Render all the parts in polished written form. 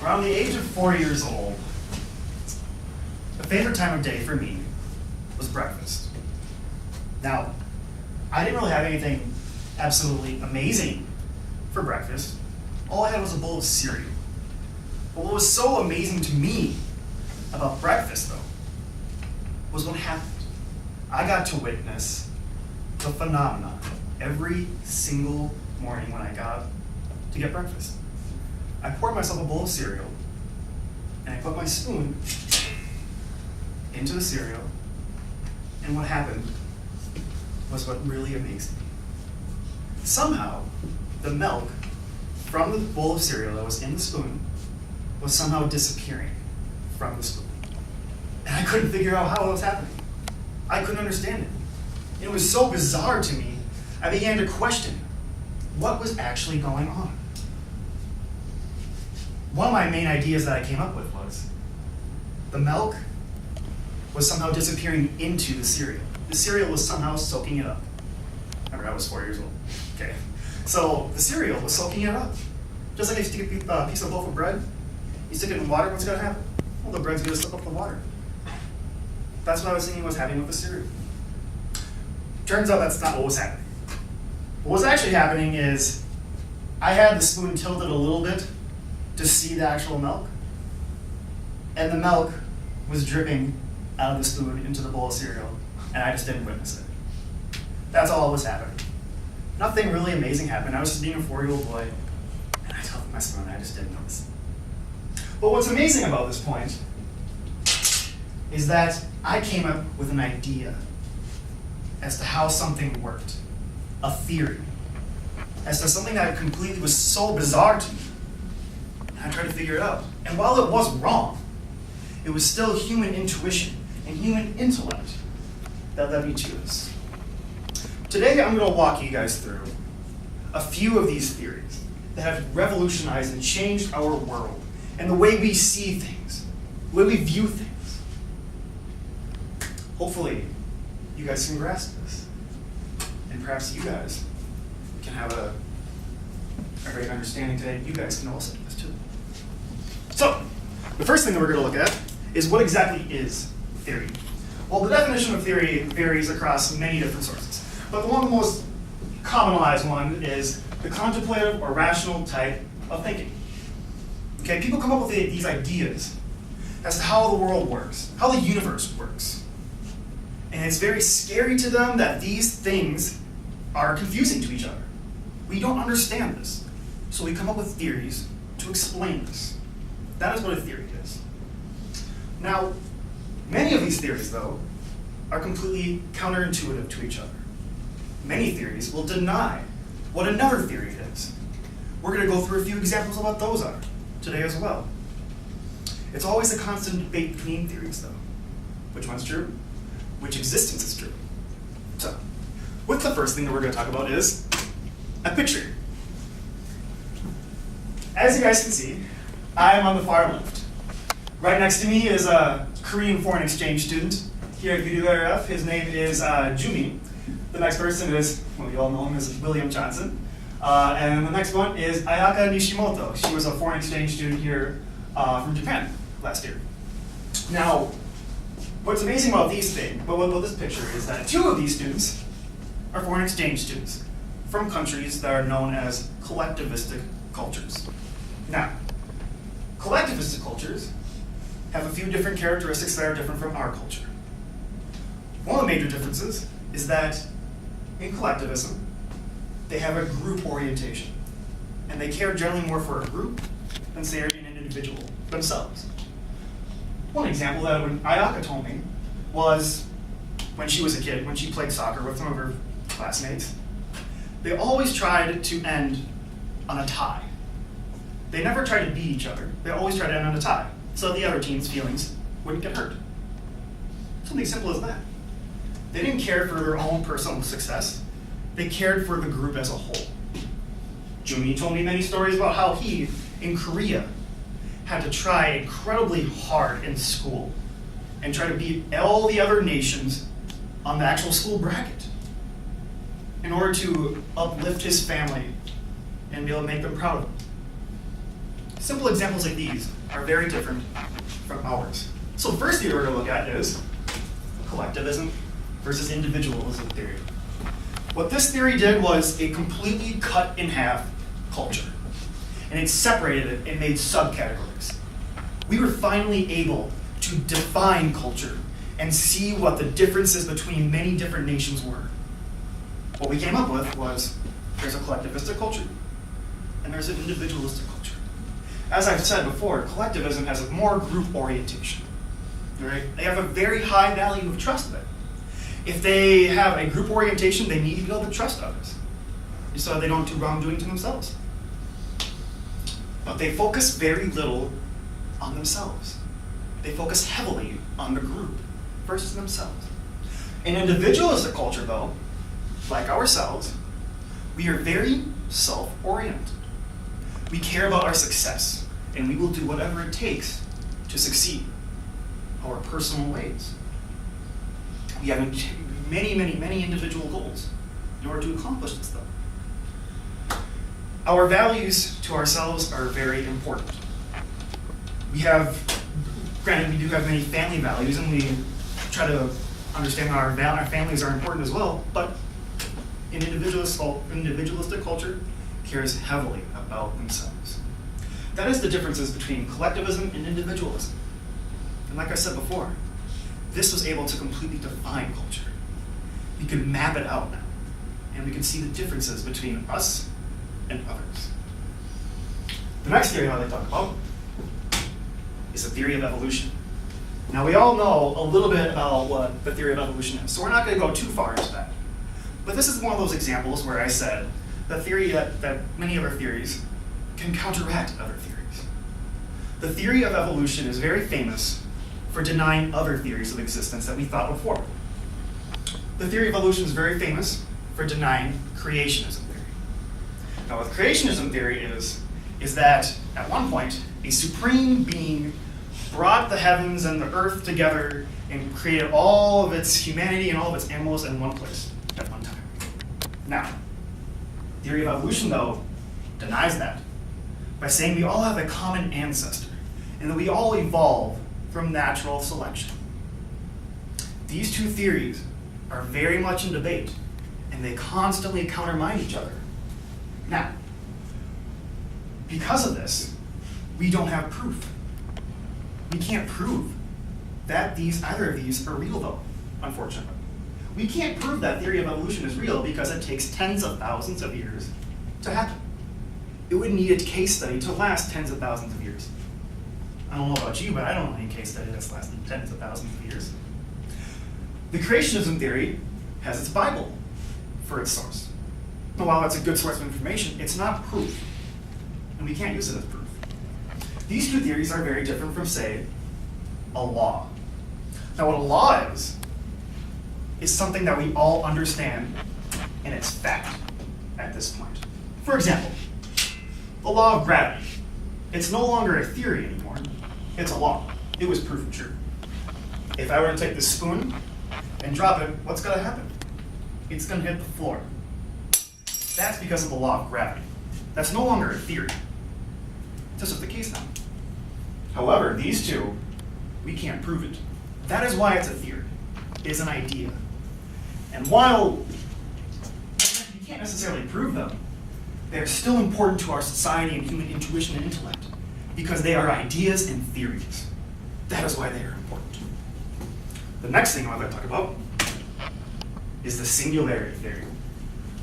Around the age of 4 years old, the favorite time of day for me was breakfast. Now, I didn't really have anything absolutely amazing for breakfast. All I had was a bowl of cereal. But what was so amazing to me about breakfast, though, was what happened. I got to witness the phenomenon every single morning when I got up to get breakfast. I poured myself a bowl of cereal, and I put my spoon into the cereal, and what happened was what really amazed me. Somehow, the milk from the bowl of cereal that was in the spoon was somehow disappearing from the spoon. And I couldn't figure out how it was happening. I couldn't understand it. It was so bizarre to me, I began to question what was actually going on. One of my main ideas that I came up with was the milk was somehow disappearing into the cereal. The cereal was somehow soaking it up. Remember, I was 4 years old. Okay. So the cereal was soaking it up. Just like if you stick a piece of loaf of bread, you stick it in water, what's going to happen? Well, the bread's going to soak up the water. That's what I was thinking was happening with the cereal. Turns out that's not what was happening. What was actually happening is I had the spoon tilted a little bit to see the actual milk, and the milk was dripping out of the spoon into the bowl of cereal, and I just didn't witness it. That's all that was happening. Nothing really amazing happened. I was just being a 4-year-old boy, and I tilted my spoon, and I just didn't notice. But what's amazing about this point is that I came up with an idea as to how something worked, a theory, as to something that completely was so bizarre to me. I tried to figure it out. And while it was wrong, it was still human intuition and human intellect that led me to this. Today, I'm going to walk you guys through a few of these theories that have revolutionized and changed our world and the way we see things, the way we view things. Hopefully, you guys can grasp this. And perhaps you guys can have a great understanding today. You guys can also do this too. So, the first thing that we're going to look at is what exactly is theory. Well, the definition of theory varies across many different sources. But the most commonalized one is the contemplative or rational type of thinking. Okay, people come up with these ideas as to how the world works, how the universe works. And it's very scary to them that these things are confusing to each other. We don't understand this. So we come up with theories to explain this. That is what a theory is. Now, many of these theories, though, are completely counterintuitive to each other. Many theories will deny what another theory is. We're going to go through a few examples of what those are today as well. It's always a constant debate between theories, though. Which one's true? Which existence is true? So, with the first thing that we're going to talk about is a picture. As you guys can see, I am on the far left. Right next to me is a Korean foreign exchange student here at UWRF. His name is Jumi. The next person is, well, you all know him as William Johnson. And the next one is Ayaka Nishimoto. She was a foreign exchange student here from Japan last year. Now, what's amazing about these things, about this picture, is that 2 of these students are foreign exchange students from countries that are known as collectivistic cultures. Now, collectivistic cultures have a few different characteristics that are different from our culture. One of the major differences is that in collectivism, they have a group orientation, and they care generally more for a group than, say, an individual themselves. One example that Ayaka told me was when she was a kid, when she played soccer with some of her classmates, they always tried to end on a tie. They never tried to beat each other. They always tried to end on a tie, so the other team's feelings wouldn't get hurt. Something simple as that. They didn't care for their own personal success. They cared for the group as a whole. Jumi told me many stories about how he, in Korea, had to try incredibly hard in school and try to beat all the other nations on the actual school bracket in order to uplift his family and be able to make them proud of him. simple examples like these are very different from ours. So the first theory we're going to look at is collectivism versus individualism theory. What this theory did was it completely cut in half culture. And it separated it and made subcategories. We were finally able to define culture and see what the differences between many different nations were. What we came up with was there's a collectivistic culture and there's an individualistic culture. As I've said before, collectivism has a more group orientation. Right? They have a very high value of trust of it. If they have a group orientation, they need to be able to trust others so they don't do wrongdoing to themselves. But they focus very little on themselves. They focus heavily on the group versus themselves. In individualistic culture, though, like ourselves, we are very self-oriented. We care about our success, and we will do whatever it takes to succeed our personal ways. We have many individual goals in order to accomplish this, though. Our values to ourselves are very important. Granted, we do have many family values, and we try to understand how our families are important as well, but an individualistic culture cares heavily about themselves. That is the differences between collectivism and individualism. And like I said before, this was able to completely define culture. We could map it out now, and we can see the differences between us and others. The next theory I'd like to talk about is the theory of evolution. Now, we all know a little bit about what the theory of evolution is, so we're not going to go too far into that. But this is one of those examples where I said the theory that many other theories can counteract other theories. The theory of evolution is very famous for denying other theories of existence that we thought before. The theory of evolution is very famous for denying creationism theory. Now, what creationism theory is that at one point, a supreme being brought the heavens and the earth together and created all of its humanity and all of its animals in one place at one time. Now, the theory of evolution, though, denies that by saying we all have a common ancestor and that we all evolve from natural selection. These two theories are very much in debate, and they constantly countermine each other. Now, because of this, we don't have proof. We can't prove that either of these are real, though, unfortunately. We can't prove that theory of evolution is real because it takes tens of thousands of years to happen. It would need a case study to last tens of thousands of years. I don't know about you, but I don't know any case study that's lasted tens of thousands of years. The creationism theory has its Bible for its source. But while it's a good source of information, it's not proof, and we can't use it as proof. These two theories are very different from, say, a law. Now, what a law is something that we all understand, and it's fact at this point. For example, the law of gravity. It's no longer a theory anymore. It's a law. It was proven true. If I were to take this spoon and drop it, what's going to happen? It's going to hit the floor. That's because of the law of gravity. That's no longer a theory. This is the case now. However, these two, we can't prove it. That is why it's a theory. It is an idea. And while you can't necessarily prove them, they're still important to our society and human intuition and intellect because they are ideas and theories. That is why they are important. The next thing I'd like to talk about is the singularity theory.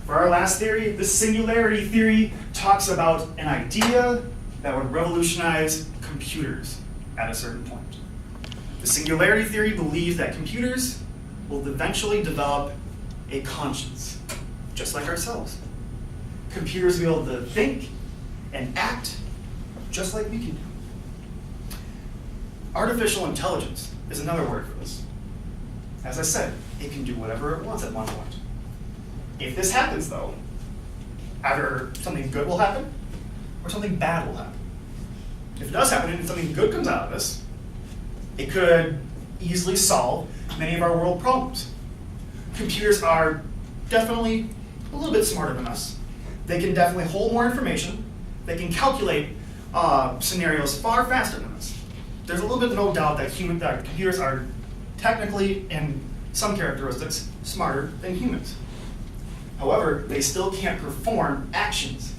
For our last theory, the singularity theory talks about an idea that would revolutionize computers at a certain point. The singularity theory believes that computers will eventually develop a conscience, just like ourselves. Computers will be able to think and act just like we can do. Artificial intelligence is another word for this. As I said, it can do whatever it wants at one point. If this happens, though, either something good will happen or something bad will happen. If it does happen and something good comes out of this, it could easily solve many of our world problems. Computers are definitely a little bit smarter than us. They can definitely hold more information. They can calculate scenarios far faster than us. There's a little bit no doubt that computers are technically, in some characteristics, smarter than humans. However, they still can't perform actions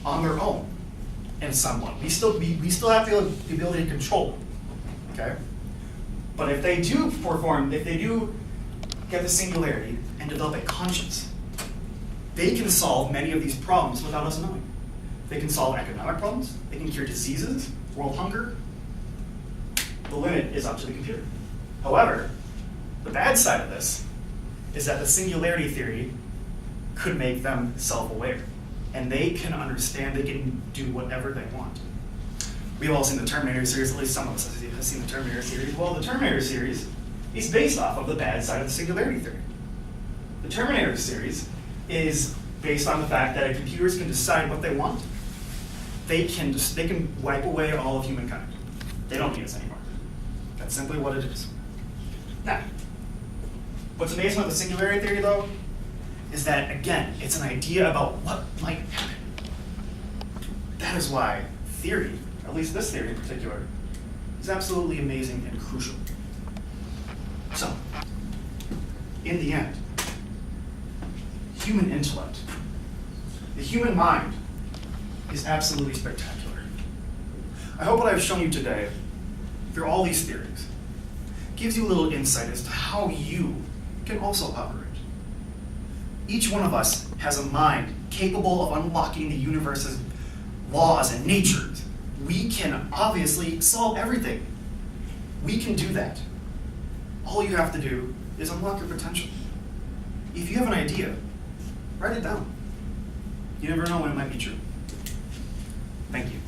on their own in somewhat. We still have the ability to control them, okay? But if they do get the singularity and develop a conscience, they can solve many of these problems without us knowing. They can solve economic problems, they can cure diseases, world hunger. The limit is up to the computer. However, the bad side of this is that the singularity theory could make them self-aware. And they can understand, they can do whatever they want. We've all seen the Terminator series, at least some of us have seen the Terminator series. Well, the Terminator series is based off of the bad side of the singularity theory. The Terminator series is based on the fact that computers can decide what they want. They can wipe away all of humankind. They don't need us anymore. That's simply what it is. Now, what's amazing about the singularity theory, though, is that, again, it's an idea about what might happen. That is why theory, at least this theory in particular, is absolutely amazing and crucial. So, in the end, human intellect, the human mind, is absolutely spectacular. I hope what I've shown you today, through all these theories, gives you a little insight as to how you can also operate. Each one of us has a mind capable of unlocking the universe's laws and natures. We can obviously solve everything. We can do that. All you have to do is unlock your potential. If you have an idea, write it down. You never know when it might be true. Thank you.